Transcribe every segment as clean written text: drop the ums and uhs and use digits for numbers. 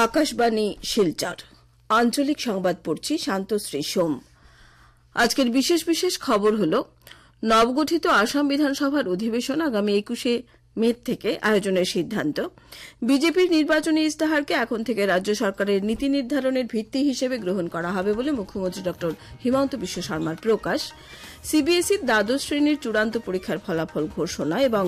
আকাশবাণী শিলচর আঞ্চলিক সংবাদ পড়ছি শান্তশ্রী সোম। আজকের বিশেষ বিশেষ খবর হল নবগঠিত আসাম বিধানসভার অধিবেশন আগামী 21শে মে থেকে আয়োজনের সিদ্ধান্ত, বিজেপির নির্বাচনী ইস্তাহারকে এখন থেকে রাজ্য সরকারের নীতি নির্ধারণের ভিত্তি হিসেবে গ্রহণ করা হবে বলে মুখ্যমন্ত্রী ড হিমন্ত বিশ্ব শর্মার প্রকাশ, সিবিএসইর দ্বাদশ শ্রেণীর চূড়ান্ত পরীক্ষার ফলাফল ঘোষণা এবং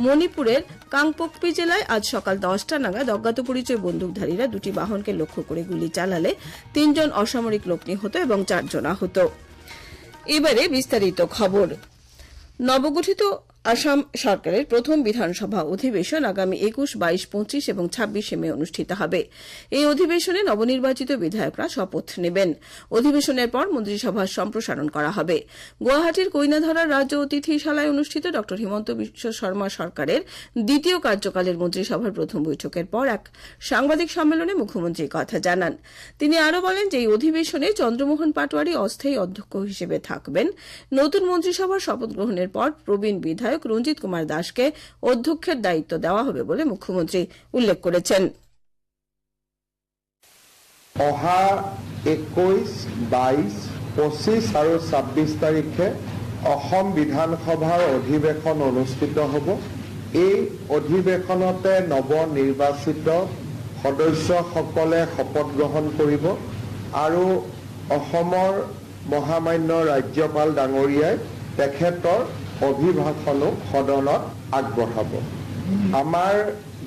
মণিপুরের কাংপোকপি জেলায় আজ সকাল 10টা নাগাদ অজ্ঞাত পরিচয় বন্দুকধারীরা দুটি বাহনকে লক্ষ্য করে গুলি চালালে 3 জন অসামরিক লোক নিহত এবং 4 জন আহত। এবারে বিস্তারিত খবর। নবগঠিত আসাম সরকারের প্রথম বিধানসভা অধিবেশন আগামী 21, 22, 25 এবং 26শে মে অনুষ্ঠিত হবে। এই অধিবেশনে নবনির্বাচিত বিধায়করা শপথ নেবেন। অধিবেশনের পর মন্ত্রিসভার সম্প্রসারণ করা হবে। গুয়াহাটির কইনাধরার রাজ্য অতিথিশালায় অনুষ্ঠিত ড হিমন্ত বিশ্ব শর্মা সরকারের দ্বিতীয় কার্যকালের মন্ত্রিসভার প্রথম বৈঠকের পর এক সাংবাদিক সম্মেলনে মুখ্যমন্ত্রী কথা জানান। তিনি আরও বলেন যে এই অধিবেশনে চন্দ্রমোহন পাটোয়ারি অস্থায়ী অধ্যক্ষ হিসেবে থাকবেন। নতুন মন্ত্রিসভার শপথ গ্রহণের পর প্রবীণ বিধায়ক রঞ্জিত কুমার দাসকে অধ্যক্ষের দায়িত্ব দেওয়া হবে বলে মুখ্যমন্ত্রী উল্লেখ করেছেন। অহা 21, 22, 25 আৰু 26 তাৰিখে অসম বিধানসভাৰ অধিৱেশন অনুষ্ঠিত হ'ব। এই অধিৱেশনতে নৱনিৰ্বাচিত সদস্যসকলে শপত গ্ৰহণ কৰিব আৰু অসমৰ মহামান্য ৰাজ্যপাল ডাঙৰীয়াই তেখেতৰ অভিভাষণো সদনত আগবঢ়াব। আমাৰ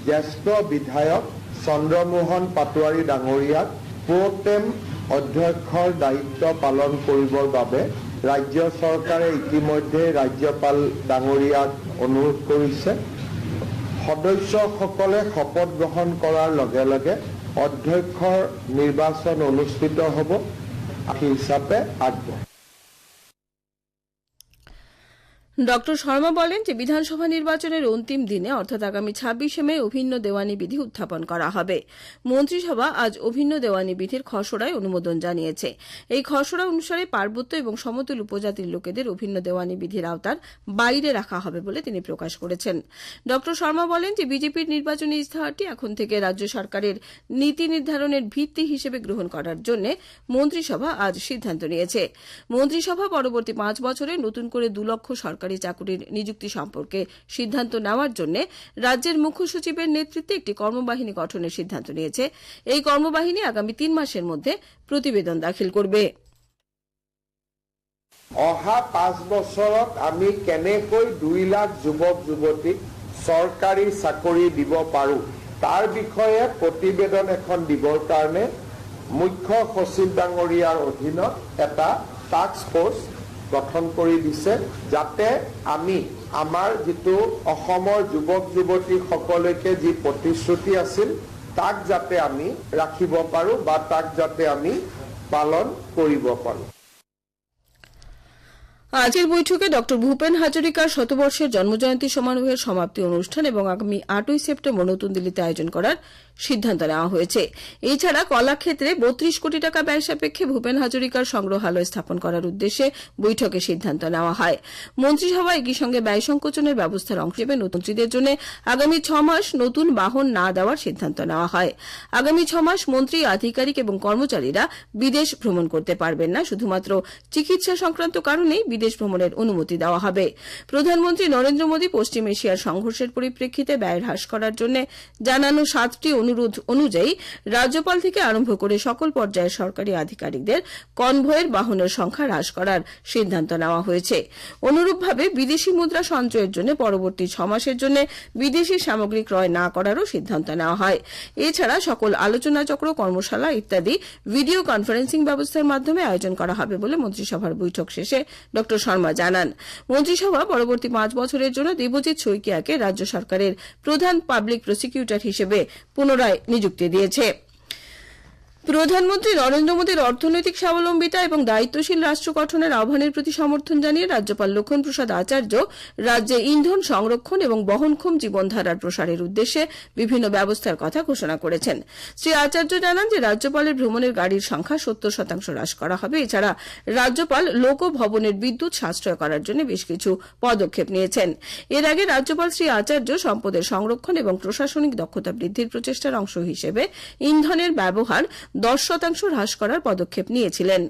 জ্যেষ্ঠ বিধায়ক চন্দ্ৰমোহন পাটোৱাৰী ডাঙৰীয়াক প্ৰটেম অধ্যক্ষৰ দায়িত্ব পালন কৰিবৰ বাবে ৰাজ্য চৰকাৰে ইতিমধ্যে ৰাজ্যপাল ডাঙৰীয়াক অনুৰোধ কৰিছে। সদস্যসকলে শপত গ্ৰহণ কৰাৰ লগে লগে অধ্যক্ষৰ নিৰ্বাচন অনুষ্ঠিত হ'ব হিচাপে আগবঢ়াব। ড শর্মা বলেন যে বিধানসভা নির্বাচনের অন্তিম দিনে অর্থাৎ আগামী 26শে মে অভিন্ন দেওয়ানি বিধি উত্থাপন করা হবে। মন্ত্রিসভা আজ অভিন্ন দেওয়ানি বিধির খসড়ায় অনুমোদন জানিয়েছে। এই খসড়া অনুসারে পার্বত্য এবং সমতল উপজাতির লোকেদের অভিন্ন দেওয়ানি বিধির আওতার বাইরে রাখা হবে বলে তিনি প্রকাশ করেছেন। ড শর্মা বলেন যে বিজেপির নির্বাচনী ইস্তাহারটি এখন থেকে রাজ্য সরকারের নীতি নির্ধারণের ভিত্তি হিসেবে গ্রহণ করার জন্য মন্ত্রিসভা আজ সিদ্ধান্ত নিয়েছে। মন্ত্রিসভা পরবর্তী 5 বছরে নতুন করে 2 লক্ষ সরকারি চাকুরির নিযুক্তি সম্পর্কে সিদ্ধান্ত নেওয়ার জন্য রাজ্যের মুখ্য সচিবের নেতৃত্বে একটি কর্মবাহিনী গঠনের সিদ্ধান্ত নিয়েছে। এই কর্মবাহিনী আগামী 3 মাসের মধ্যে প্রতিবেদন দাখিল করবে। অহা 5 বছৰত আমি কেনেকৈ 2 লাখ যুৱক যুৱতীক চৰকাৰী চাকৰি দিব পাৰোঁ তাৰ বিষয়ে প্ৰতিবেদন এখন দিবৰ কাৰণে মুখ্য সচিব ডাঙৰীয়াৰ অধীনত এটা টাস্ক ফোৰ্স গঠন কৰি দিছে, যাতে আমি আমাৰ যিটো অসমৰ যুৱক যুৱতীসকলকে যি প্ৰতিশ্ৰুতি আছিল তাক যাতে আমি ৰাখিব পাৰোঁ বা তাক যাতে আমি পালন কৰিব পাৰোঁ। আজকের বৈঠকে ড ভূপেন হাজরিকার শতবর্ষের জন্মজয়ন্তী সমারোহের সমাপ্তি অনুষ্ঠান এবং আগামী 8ই সেপ্টেম্বর নতুন দিল্লিতে আয়োজন করার সিদ্ধান্ত নেওয়া হয়েছে। এছাড়া কলাক্ষেত্রে 32 কোটি টাকা ব্যয় সাপেক্ষে ভূপেন হাজরিকার সংগ্রহালয় স্থাপন করার উদ্দেশ্যে বৈঠকে সিদ্ধান্ত নেওয়া হয়। মন্ত্রিসভা একই সঙ্গে ব্যয় সংকোচনের ব্যবস্থার অংশ হিসেবে নতুনদের জন্য আগামী 6 মাস নতুন বাহন না দেওয়ার সিদ্ধান্ত নেওয়া হয়। আগামী 6 মাস মন্ত্রী, আধিকারিক এবং কর্মচারীরা বিদেশ ভ্রমণ করতে পারবেন না। শুধুমাত্র চিকিৎসা সংক্রান্ত কারণেই বিদেশ ভ্রমণের অনুমতি দেওয়া হবে। প্রধানমন্ত্রী নরেন্দ্র মোদী পশ্চিম এশিয়ার সংঘর্ষের পরিপ্রেক্ষিতে ব্যয় হ্রাস করার জন্য জানানো 7টি অনুরোধ অনুযায়ী রাজ্যপাল থেকে আরম্ভ করে সকল পর্যায়ের সরকারি আধিকারিকদের কনভয়ের বাহনের সংখ্যা হ্রাস করার সিদ্ধান্ত নেওয়া হয়েছে। অনুরূপভাবে বিদেশি মুদ্রা সঞ্চয়ের জন্য পরবর্তী 6 মাসের জন্য বিদেশি সামগ্রী ক্রয় না করারও সিদ্ধান্ত নেওয়া হয়। এছাড়া সকল আলোচনাচক্র, কর্মশালা ইত্যাদি ভিডিও কনফারেন্সিং ব্যবস্থার মাধ্যমে আয়োজন করা হবে বলে মন্ত্রিসভার বৈঠক শেষে ড শর্মা জানান। মন্ত্রিসভা পরবর্তী 5 বছরের জন্য দেবজিৎ শইকিয়াকে রাজ্য সরকারের প্রধান পাবলিক প্রসিকিউটর হিসেবে পুনরায় নিযুক্তি দিয়েছে। প্রধানমন্ত্রী নরেন্দ্র মোদীর অর্থনৈতিক স্বাবলম্বিতা এবং দায়িত্বশীল রাষ্ট্র গঠনের আহ্বানের প্রতি সমর্থন জানিয়ে রাজ্যপাল লক্ষণ প্রসাদ আচার্য রাজ্যে ইন্ধন সংরক্ষণ এবং বহনক্ষম জীবনধারার প্রসারের উদ্দেশ্যে বিভিন্ন ব্যবস্থার কথা ঘোষণা করেছেন। শ্রী আচার্য জানান যে রাজ্যপালের ভ্রমণের গাড়ির সংখ্যা 70% হ্রাস করা হবে। এছাড়া রাজ্যপাল লোকভবনের বিদ্যুৎ সাশ্রয় করার জন্য বেশ কিছু পদক্ষেপ নিয়েছেন। এর আগে রাজ্যপাল শ্রী আচার্য সম্পদের সংরক্ষণ এবং প্রশাসনিক দক্ষতা বৃদ্ধির প্রচেষ্টার অংশ হিসেবে ইন্ধনের ব্যবহার 10% হ্রাস করার পদক্ষেপ নিয়েছিলেন।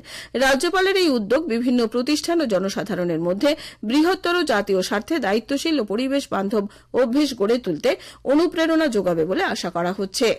রাজ্যপালের এই উদ্যোগ বিভিন্ন প্রতিষ্ঠান ও জনসাধারণের মধ্যে বৃহত্তর জাতীয় স্বার্থে দায়িত্বশীল ও পরিবেশ বান্ধব অভ্যেস গড়ে তুলতে অনুপ্রেরণা যোগাবে বলে আশা করা হচ্ছে।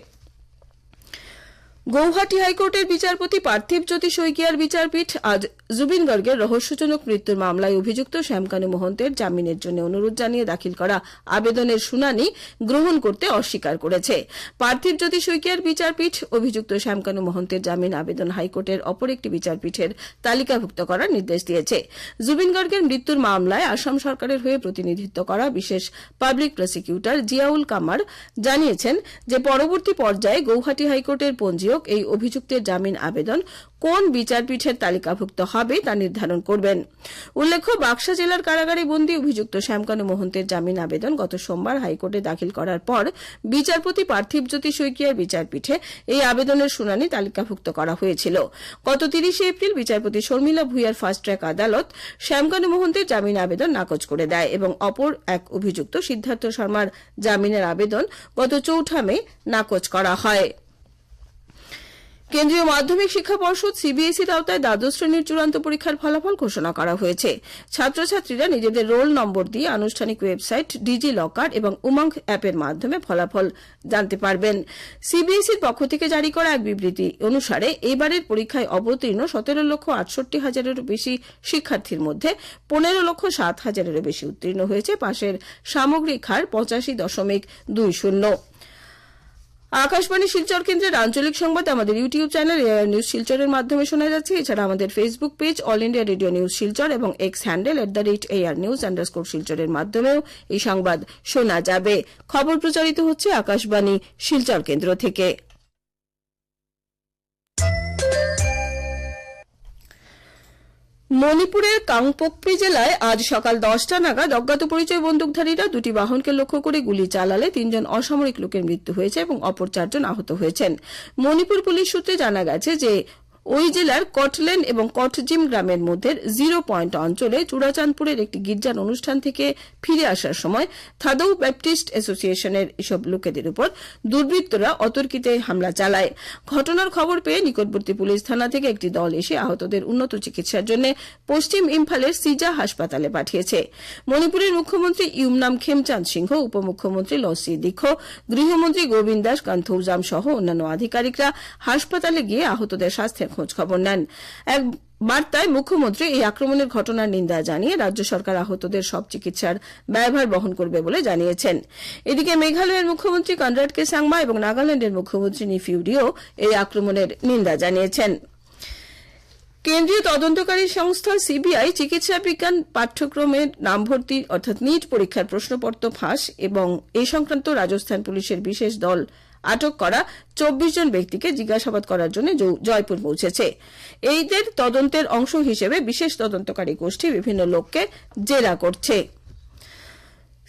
গৌহাটি হাইকোর্টের বিচারপতি পার্থিব জ্যোতি শইকিয়ার বিচারপীঠ আজ জুবিন গার্গের রহস্যজনক মৃত্যুর মামলায় অভিযুক্ত শ্যামকানু মহন্তের জামিনের জন্য অনুরোধ জানিয়ে দাখিল করা আবেদনের শুনানি গ্রহণ করতে অস্বীকার করেছে। পার্থিব জ্যোতি শইকিয়ার বিচারপীঠ অভিযুক্ত শ্যামকানু মহন্তের জামিন আবেদন হাইকোর্টের অপর একটি বিচারপীঠের তালিকাভুক্ত করার নির্দেশ দিয়েছে। জুবিন গার্গের মৃত্যুর মামলায় আসাম সরকারের হয়ে প্রতিনিধিত্ব করা বিশেষ পাবলিক প্রসিকিউটর জিয়াউল কামার জানিয়েছেন যে পরবর্তী পর্যায়ে গৌহাটি হাইকোর্টের পঞ্জীয়ক এই অভিযুক্তের জামিন আবেদন কোন বিচারপীঠের তালিকাভুক্ত হবে তা নির্ধারণ করবেন। উল্লেখ্য, বাক্সা জেলার কারাগারে বন্দী অভিযুক্ত শ্যামকানু মহন্তের জামিন আবেদন গত সোমবার হাইকোর্টে দাখিল করার পর বিচারপতি পার্থিব জ্যোতি শইকিয়ার বিচারপীঠে এই আবেদনের শুনানি তালিকাভুক্ত করা হয়েছিল। গত 30 এপ্রিল বিচারপতি শর্মিলা ভূঁইয়ার ফাস্ট ট্র্যাক আদালত শ্যামকানু মহন্তের জামিন আবেদন নাকচ করে দেয় এবং অপর এক অভিযুক্ত সিদ্ধার্থ শর্মার জামিনের আবেদন গত 4 মে নাকচ করা হয়। কেন্দ্রীয় মাধ্যমিক শিক্ষা পর্ষদ সিবিএসইর আওতায় দ্বাদশ শ্রেণীর চূড়ান্ত পরীক্ষার ফলাফল ঘোষণা করা হয়েছে। ছাত্রছাত্রীরা নিজেদের রোল নম্বর দিয়ে আনুষ্ঠানিক ওয়েবসাইট ডিজি লকার এবং উমঙ্গ অ্যাপের মাধ্যমে ফলাফল জানতে পারবেন। সিবিএসইর পক্ষ থেকে জারি করা এক বিবৃতি অনুসারে এবারের পরীক্ষায় অবতীর্ণ 17,68,000-এরও বেশি শিক্ষার্থীর মধ্যে 15,07,000-এরও বেশি উত্তীর্ণ হয়েছে। পাশের সামগ্রিক হার 85.20। আকাশবাণী শিলচর কেন্দ্রের আঞ্চলিক সংবাদ আমাদের ইউটিউব চ্যানেল এআর নিউজ শিলচরের মাধ্যমে শোনা যাচ্ছে। এছাড়া আমাদের Facebook page all India radio news Silchar এবং এক্স হ্যান্ডেল @AR_News_শিলচরের মাধ্যমেও এই সংবাদ শোনা যাবে। খবর প্রচারিত হচ্ছে আকাশবাণী শিলচর কেন্দ্র থেকে। মণিপুরের কাংপোকপি জেলায় আজ সকাল 10টা নাগাদ অজ্ঞাত পরিচয় বন্দুকধারীরা দুটি বাহনকে লক্ষ্য করে গুলি চালালে 3 জন অসামরিক লোকের মৃত্যু হয়েছে এবং অপর 4 জন আহত হয়েছেন। মণিপুর পুলিশ সূত্রে জানা গেছে যে ওই জেলার কটলেন এবং কটজিম গ্রামের মধ্যে 0 পয়েন্ট অঞ্চলে চূড়াচাঁদপুরের একটি গির্জার অনুষ্ঠান থেকে ফিরে আসার সময় থাদৌ ব্যাপটিস্ট অ্যাসোসিয়েশনের এসব লোকেদের উপর দুর্বৃত্তরা অতর্কিতে হামলা চালায়। ঘটনার খবর পেয়ে নিকটবর্তী পুলিশ থানা থেকে একটি দল এসে আহতদের উন্নত চিকিৎসার জন্য পশ্চিম ইম্ফলের সিজা হাসপাতালে পাঠিয়েছে। মণিপুরের মুখ্যমন্ত্রী ইউমনাম খেমচাঁদ সিংহ, উপমুখ্যমন্ত্রী লসি দীক্ষো, গৃহমন্ত্রী গোবিন্দ দাস কান্থৌজাম সহ অন্যান্য আধিকারিকরা হাসপাতালে গিয়ে আহতদের স্বাস্থ্যের খোঁজ খবর নেন। এক বার্তায় মুখ্যমন্ত্রী এই আক্রমণের ঘটনার নিন্দা জানিয়ে রাজ্য সরকার আহতদের সব চিকিৎসার ব্যয়ভার বহন করবে বলে জানিয়েছেন। এদিকে মেঘালয়ের মুখ্যমন্ত্রী কনরাড কে সাংমা এবং নাগাল্যান্ডের মুখ্যমন্ত্রী নিফিউরিও এই আক্রমণের নিন্দা জানিয়েছেন। কেন্দ্রীয় তদন্তকারী সংস্থা সিবিআই চিকিৎসা বিজ্ঞান পাঠ্যক্রমের নাম ভর্তি অর্থাৎ নিট পরীক্ষার প্রশ্নপত্র ফাঁস এবং এই সংক্রান্ত রাজস্থান পুলিশের বিশেষ দল আটক করা 24 জন ব্যক্তিকে জিজ্ঞাসাবাদ করার জন্য জয়পুর পৌঁছেছে। এইদের তদন্তের অংশ হিসেবে বিশেষ তদন্তকারী গোষ্ঠী বিভিন্ন লোককে জেরা করছে।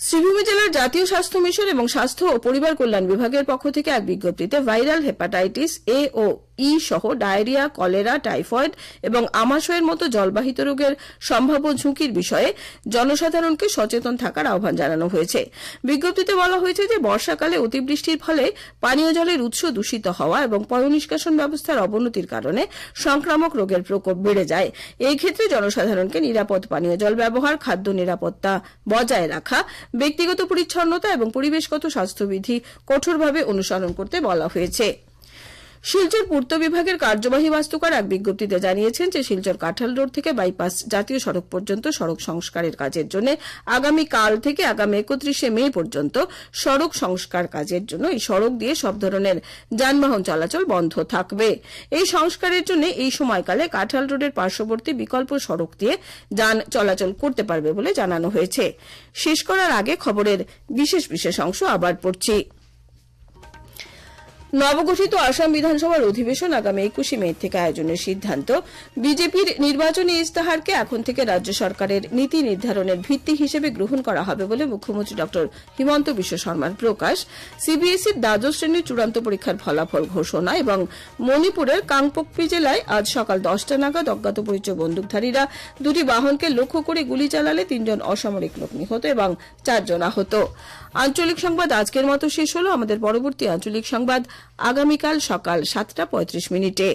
শ্রীভূমি জেলার জাতীয় স্বাস্থ্য মিশন এবং স্বাস্থ্য ও পরিবার কল্যাণ বিভাগের পক্ষ থেকে এক বিজ্ঞপ্তিতে ভাইরাল হেপাটাইটিস এ ও ই সহ ডায়রিয়া, কলেরা, টাইফয়েড এবং আমাশয়ের মতো জলবাহিত রোগের সম্ভাব্য ঝুঁকির বিষয়ে জনসাধারণকে সচেতন থাকার আহ্বান জানানো হয়েছে। বিজ্ঞপ্তিতে বলা হয়েছে যে বর্ষাকালে অতিবৃষ্টির ফলে পানীয় জলের উৎস দূষিত হওয়া এবং পয়ঃনিষ্কাশন ব্যবস্থার অবনতির কারণে সংক্রামক রোগের প্রকোপ বেড়ে যায়। এই ক্ষেত্রে জনসাধারণকে নিরাপদ পানীয় জল ব্যবহার, খাদ্য নিরাপত্তা বজায় রাখা, ব্যক্তিগত পরিচ্ছন্নতা এবং পরিবেশগত স্বাস্থ্যবিধি কঠোরভাবে অনুসরণ করতে বলা হয়েছে। শিলচর পূর্ত বিভাগের কার্যবাহী বাস্তুকার এক বিজ্ঞপ্তিতে জানিয়েছেন যে শিলচর কাঁঠাল রোড থেকে বাইপাস জাতীয় সড়ক পর্যন্ত সড়ক সংস্কারের কাজের জন্য আগামীকাল থেকে আগামী 31 মে পর্যন্ত সড়ক সংস্কার কাজের জন্য এই সড়ক দিয়ে সব ধরনের যানবাহন চলাচল বন্ধ থাকবে। এই সংস্কারের জন্য এই সময়কালে কাঁঠাল রোডের পার্শ্ববর্তী বিকল্প সড়ক দিয়ে যান চলাচল করতে পারবে বলে জানানো হয়েছে। শেষ করার আগে খবরের বিশেষ অংশ আবার পড়ছি। নবগঠিত আসাম বিধানসভার অধিবেশন আগামী 21 মে থেকে আয়োজনের সিদ্ধান্ত। বিজেপির নির্বাচনী ইস্তাহারকে এখন থেকে রাজ্য সরকারের নীতি নির্ধারণের ভিত্তি হিসেবে গ্রহণ করা হবে বলে মুখ্যমন্ত্রী ড হিমন্ত বিশ্ব শর্মার প্রকাশ। সিবিএসইর দ্বাদশ শ্রেণীর চূড়ান্ত পরীক্ষার ফলাফল ঘোষণা এবং মণিপুরের কাংপোকপি জেলায় আজ সকাল 10টা নাগাদ অজ্ঞাত পরিচয় বন্দুকধারীরা দুটি বাহনকে লক্ষ্য করে গুলি চালালে 3 জন অসামরিক লোক নিহত এবং 4 জন আহত। আঞ্চলিক সংবাদ আজকের মতো শেষ হলো। আমাদের পরবর্তী আঞ্চলিক সংবাদ আগামীকাল সকাল 7টা 35 মিনিটে।